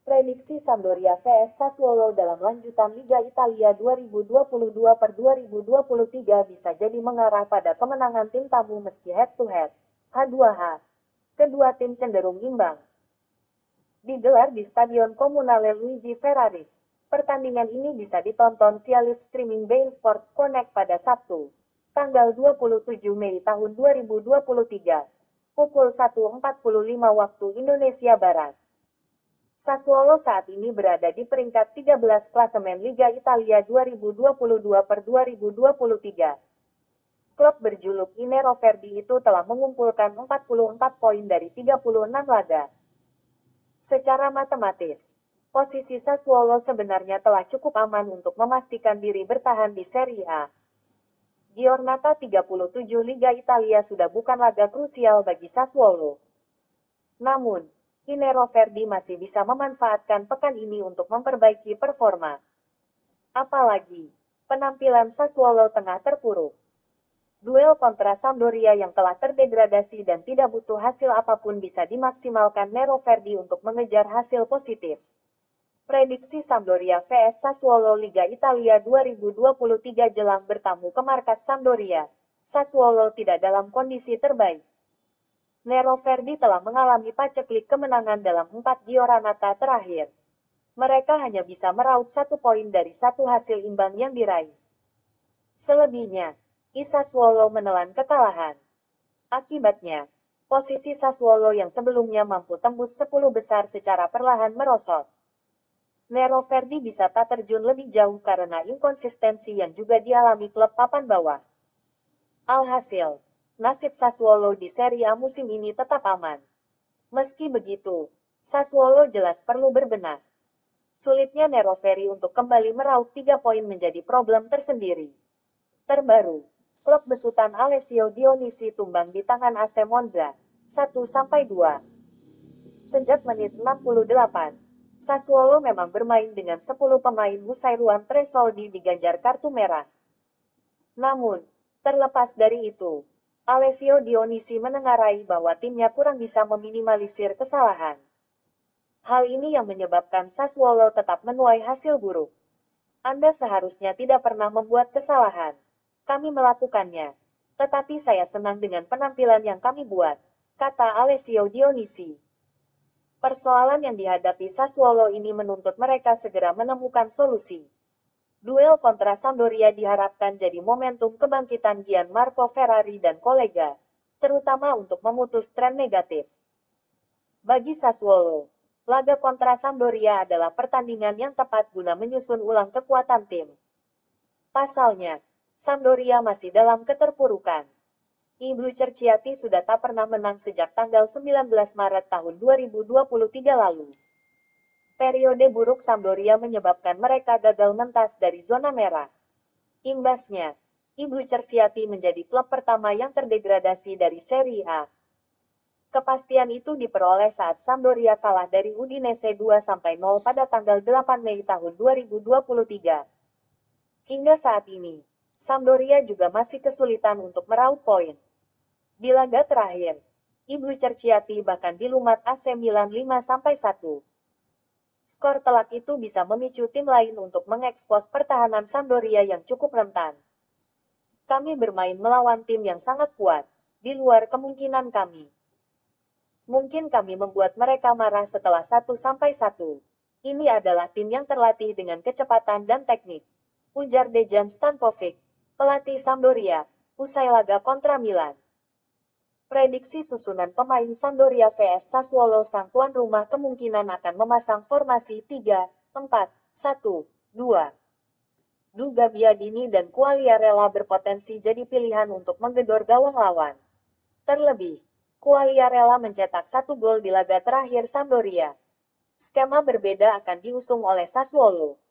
Prediksi Sampdoria vs Sassuolo dalam lanjutan Liga Italia 2022/2023 bisa jadi mengarah pada kemenangan tim tamu meski head-to-head H2H. Kedua tim cenderung imbang. Digelar di Stadion Comunale Luigi Ferraris, pertandingan ini bisa ditonton via live streaming beIN Sports Connect pada Sabtu, tanggal 27 Mei tahun 2023, pukul 1.45 waktu Indonesia Barat. Sassuolo saat ini berada di peringkat 13 klasemen Liga Italia 2022/2023. Klub berjuluk I Nero Verdi itu telah mengumpulkan 44 poin dari 36 laga. Secara matematis, posisi Sassuolo sebenarnya telah cukup aman untuk memastikan diri bertahan di Serie A. Giornata 37 Liga Italia sudah bukan laga krusial bagi Sassuolo. Namun, I Nero Verdi masih bisa memanfaatkan pekan ini untuk memperbaiki performa. Apalagi, penampilan Sassuolo tengah terpuruk. Duel kontra Sampdoria yang telah terdegradasi dan tidak butuh hasil apapun bisa dimaksimalkan Nero Verdi untuk mengejar hasil positif. Prediksi Sampdoria vs Sassuolo Liga Italia 2023 jelang bertamu ke markas Sampdoria. Sassuolo tidak dalam kondisi terbaik. Nero Verdi telah mengalami paceklik kemenangan dalam 4 Giornata terakhir. Mereka hanya bisa meraup 1 poin dari 1 hasil imbang yang diraih. Selebihnya, Sassuolo menelan kekalahan. Akibatnya, posisi Sassuolo yang sebelumnya mampu tembus 10 besar secara perlahan merosot. Nero Verdi bisa tak terjun lebih jauh karena inkonsistensi yang juga dialami klub papan bawah. Alhasil, nasib Sassuolo di Serie A musim ini tetap aman. Meski begitu, Sassuolo jelas perlu berbenah. Sulitnya Nero Verdi untuk kembali meraup 3 poin menjadi problem tersendiri. Terbaru, klub besutan Alessio Dionisi tumbang di tangan AC Monza, 1-2. Sejak menit 68, Sassuolo memang bermain dengan 10 pemain usai Juan Tresoldi diganjar kartu merah. Namun, terlepas dari itu, Alessio Dionisi menengarai bahwa timnya kurang bisa meminimalisir kesalahan. Hal ini yang menyebabkan Sassuolo tetap menuai hasil buruk. Anda seharusnya tidak pernah membuat kesalahan. Kami melakukannya. Tetapi saya senang dengan penampilan yang kami buat, kata Alessio Dionisi. Persoalan yang dihadapi Sassuolo ini menuntut mereka segera menemukan solusi. Duel kontra Sampdoria diharapkan jadi momentum kebangkitan Gianmarco Ferrari dan kolega, terutama untuk memutus tren negatif. Bagi Sassuolo, laga kontra Sampdoria adalah pertandingan yang tepat guna menyusun ulang kekuatan tim. Pasalnya, Sampdoria masih dalam keterpurukan. Ibnu Cerciati sudah tak pernah menang sejak tanggal 19 Maret tahun 2023 lalu. Periode buruk Sampdoria menyebabkan mereka gagal mentas dari zona merah. Imbasnya, Ibnu Cerciati menjadi klub pertama yang terdegradasi dari Serie A. Kepastian itu diperoleh saat Sampdoria kalah dari Udinese 2-0 pada tanggal 8 Mei tahun 2023. Hingga saat ini, Sampdoria juga masih kesulitan untuk meraup poin. Di laga terakhir, Ibnu Cerciati bahkan dilumat AC Milan 5-1. Skor telak itu bisa memicu tim lain untuk mengekspos pertahanan Sampdoria yang cukup rentan. Kami bermain melawan tim yang sangat kuat, di luar kemungkinan kami. Mungkin kami membuat mereka marah setelah 1-1. Ini adalah tim yang terlatih dengan kecepatan dan teknik, ujar Dejan Stankovic, pelatih Sampdoria, usai laga kontra Milan. Prediksi susunan pemain Sampdoria vs Sassuolo sang tuan rumah kemungkinan akan memasang formasi 3-4-1-2. Duga Biadini dan Quagliarella berpotensi jadi pilihan untuk menggedor gawang lawan. Terlebih, Quagliarella mencetak 1 gol di laga terakhir Sampdoria. Skema berbeda akan diusung oleh Sassuolo.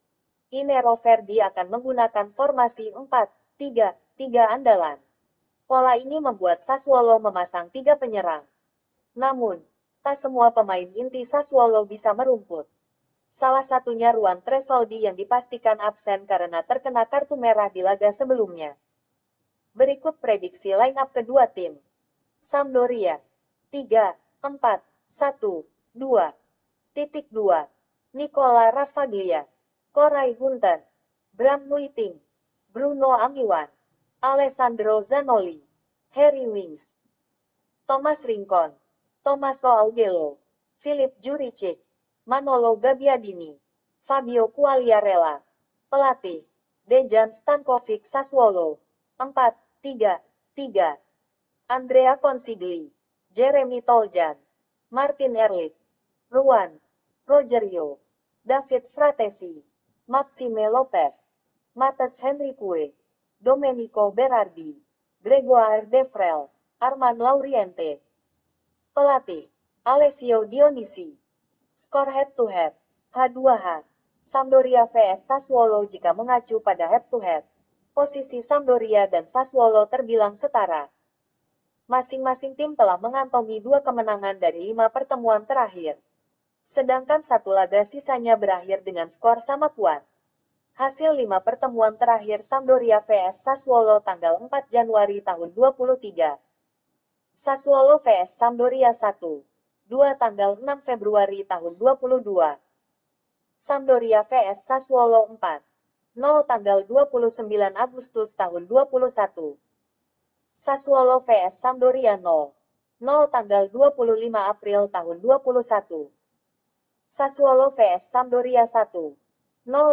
I Nero Verdi akan menggunakan formasi 4-3-3 andalan. Pola ini membuat Sassuolo memasang 3 penyerang. Namun, tak semua pemain inti Sassuolo bisa merumput. Salah satunya Juan Tresoldi yang dipastikan absen karena terkena kartu merah di laga sebelumnya. Berikut prediksi line-up kedua tim. Sampdoria 3-4-1-2. 2. Nicola Ravaglia, Koray Hunter, Bram Nuiting, Bruno Amiwan, Alessandro Zanoli, Harry Winks, Thomas Rincon, Tommaso Augello, Filip Juricic, Manolo Gabbiadini, Fabio Quagliarella. Pelatih, Dejan Stankovic Sassuolo, 4-3-3. Andrea Consigli, Jeremy Toljan, Martin Ehrlich, Ruan, Rogerio, David Fratesi, Maxime Lopez, Matheus Henrique, Domenico Berardi, Gregoire Devrel, Armand Lauriente. Pelatih, Alessio Dionisi. Skor head to head, H2H. Sampdoria vs Sassuolo. Jika mengacu pada head to head, posisi Sampdoria dan Sassuolo terbilang setara. Masing-masing tim telah mengantongi 2 kemenangan dari 5 pertemuan terakhir. Sedangkan satu laga sisanya berakhir dengan skor sama kuat. Hasil 5 pertemuan terakhir Sampdoria vs Sassuolo tanggal 4 Januari tahun 23. Sassuolo vs Sampdoria 1-2 tanggal 6 Februari tahun 22. Sampdoria vs Sassuolo 4-0 tanggal 29 Agustus tahun 21. Sassuolo vs Sampdoria 0-0 tanggal 25 April tahun 21. Sassuolo vs Sampdoria 1-0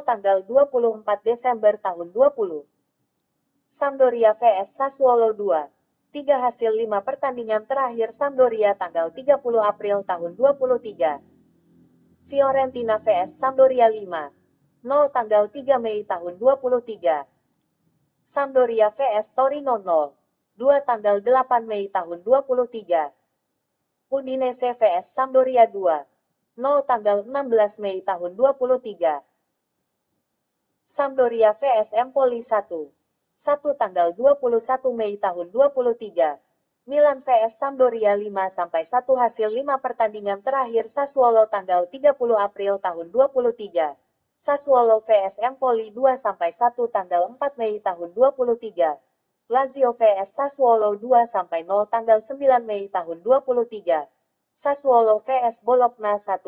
tanggal 24 Desember tahun 20. Sampdoria vs Sassuolo 2-3 hasil 5 pertandingan terakhir Sampdoria tanggal 30 April tahun 23. Fiorentina vs Sampdoria 5-0 tanggal 3 Mei tahun 23. Sampdoria vs Torino 0-2 tanggal 8 Mei tahun 23. Udinese vs Sampdoria 2-0 tanggal 16 Mei tahun 23. Sampdoria vs Empoli 1-1 tanggal 21 Mei tahun 23. Milan vs Sampdoria 5-1 hasil 5 pertandingan terakhir Sassuolo tanggal 30 April tahun 23. Sassuolo vs Empoli 2-1 tanggal 4 Mei tahun 23. Lazio vs Sassuolo 2-0 tanggal 9 Mei tahun 23. Sassuolo vs Bologna 1-1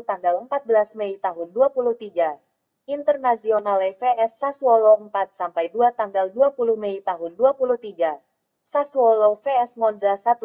tanggal 14 Mei tahun 23. Internazionale vs Sassuolo 4-2 tanggal 20 Mei tahun 23. Sassuolo vs Monza 1-2